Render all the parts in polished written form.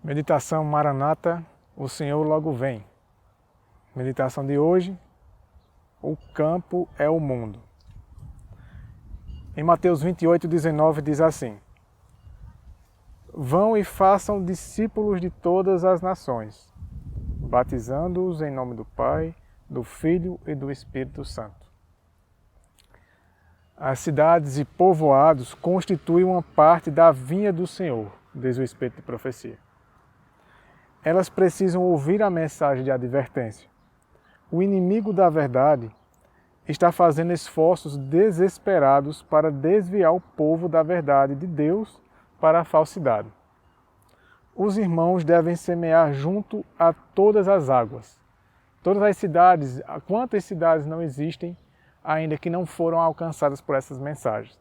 Meditação Maranata, o Senhor logo vem. Meditação de hoje, o campo é o mundo. Em Mateus 28:19 diz assim: Vão e façam discípulos de todas as nações, batizando-os em nome do Pai, do Filho e do Espírito Santo. As cidades e povoados constituem uma parte da vinha do Senhor, diz o Espírito de Profecia. Elas precisam ouvir a mensagem de advertência. O inimigo da verdade está fazendo esforços desesperados para desviar o povo da verdade de Deus para a falsidade. Os irmãos devem semear junto a todas as águas. Todas as cidades, quantas cidades não existem ainda que não foram alcançadas por essas mensagens?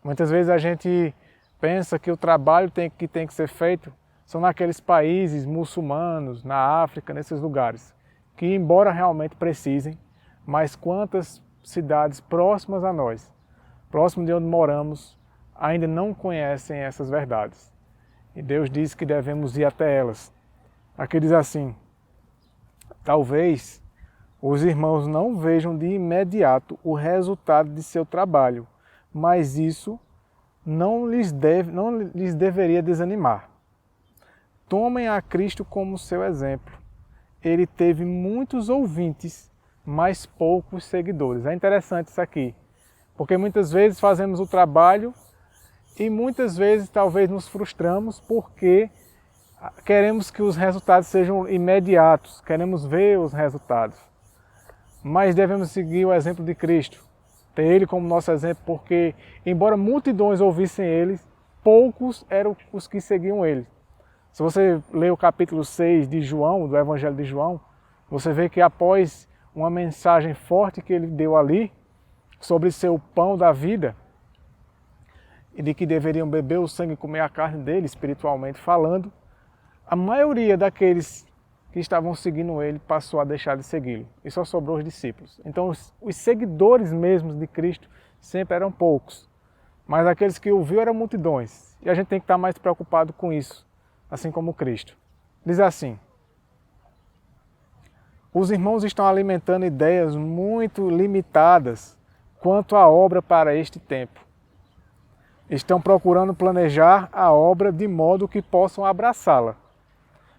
Muitas vezes a gente pensa que o trabalho que tem que ser feito são naqueles países muçulmanos, na África, nesses lugares, que embora realmente precisem, mas quantas cidades próximas a nós, próximo de onde moramos, ainda não conhecem essas verdades. E Deus diz que devemos ir até elas. Aqui diz assim: talvez os irmãos não vejam de imediato o resultado de seu trabalho, mas isso não lhes deveria desanimar. Tomem a Cristo como seu exemplo. Ele teve muitos ouvintes, mas poucos seguidores. É interessante isso aqui, porque muitas vezes fazemos o trabalho e muitas vezes talvez nos frustramos porque queremos que os resultados sejam imediatos, queremos ver os resultados. Mas devemos seguir o exemplo de Cristo, ter Ele como nosso exemplo, porque embora multidões ouvissem Ele, poucos eram os que seguiam Ele. Se você ler o capítulo 6 de João, do Evangelho de João, você vê que após uma mensagem forte que ele deu ali, sobre ser o pão da vida, e de que deveriam beber o sangue e comer a carne dele, espiritualmente falando, a maioria daqueles que estavam seguindo ele passou a deixar de segui-lo, e só sobrou os discípulos. Então os seguidores mesmos de Cristo sempre eram poucos, mas aqueles que ouviram eram multidões, e a gente tem que estar mais preocupado com isso, assim como Cristo. Diz assim: os irmãos estão alimentando ideias muito limitadas quanto à obra para este tempo. Estão procurando planejar a obra de modo que possam abraçá-la.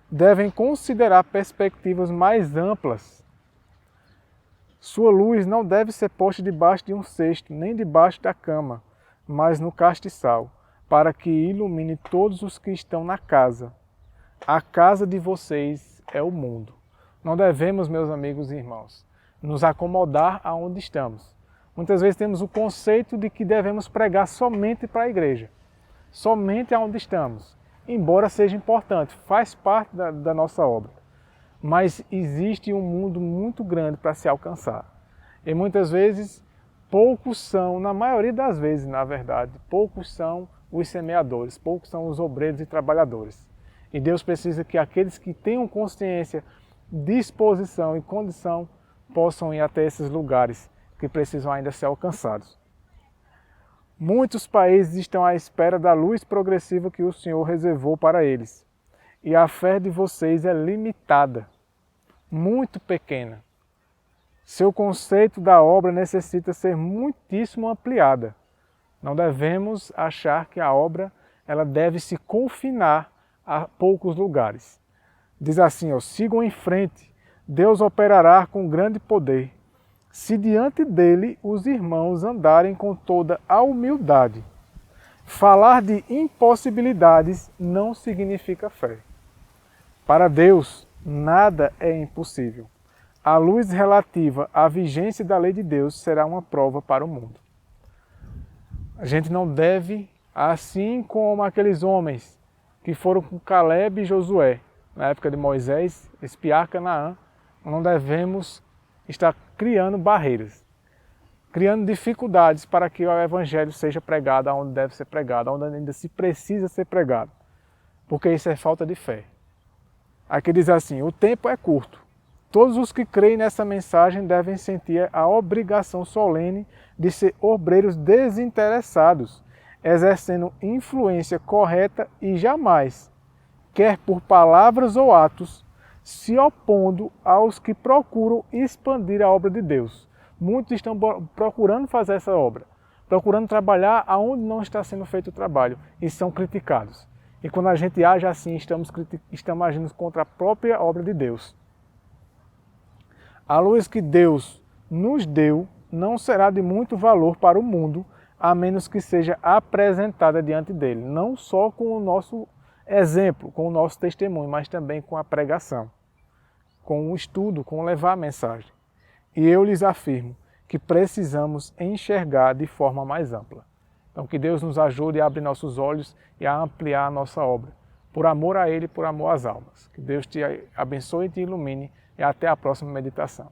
Devem considerar perspectivas mais amplas. Sua luz não deve ser posta debaixo de um cesto, nem debaixo da cama, mas no castiçal, para que ilumine todos os que estão na casa. A casa de vocês é o mundo. Não devemos, meus amigos e irmãos, nos acomodar aonde estamos. Muitas vezes temos o conceito de que devemos pregar somente para a igreja, somente aonde estamos, embora seja importante, faz parte da nossa obra. Mas existe um mundo muito grande para se alcançar. E muitas vezes, poucos são, na maioria das vezes, na verdade, poucos são os semeadores, poucos são os obreiros e trabalhadores. E Deus precisa que aqueles que tenham consciência, disposição e condição possam ir até esses lugares que precisam ainda ser alcançados. Muitos países estão à espera da luz progressiva que o Senhor reservou para eles. E a fé de vocês é limitada, muito pequena. Seu conceito da obra necessita ser muitíssimo ampliada. Não devemos achar que a obra ela deve se confinar a poucos lugares. Diz assim: sigam em frente, Deus operará com grande poder. Se diante dele os irmãos andarem com toda a humildade. Falar de impossibilidades não significa fé. Para Deus, nada é impossível. A luz relativa à vigência da lei de Deus será uma prova para o mundo. A gente não deve, assim como aqueles homens que foram com Caleb e Josué, na época de Moisés, espiar Canaã, não devemos estar criando barreiras, criando dificuldades para que o Evangelho seja pregado onde deve ser pregado, onde ainda se precisa ser pregado, porque isso é falta de fé. Aqui diz assim: o tempo é curto. Todos os que creem nessa mensagem devem sentir a obrigação solene de ser obreiros desinteressados, exercendo influência correta e jamais quer por palavras ou atos, se opondo aos que procuram expandir a obra de Deus. Muitos estão procurando fazer essa obra, procurando trabalhar aonde não está sendo feito o trabalho e são criticados. E quando a gente age assim, estamos agindo contra a própria obra de Deus. A luz que Deus nos deu não será de muito valor para o mundo, a menos que seja apresentada diante dele, não só com o nosso exemplo, com o nosso testemunho, mas também com a pregação, com o estudo, com levar a mensagem. E eu lhes afirmo que precisamos enxergar de forma mais ampla. Então que Deus nos ajude a abrir nossos olhos e a ampliar a nossa obra, por amor a Ele e por amor às almas. Que Deus te abençoe e te ilumine e até a próxima meditação.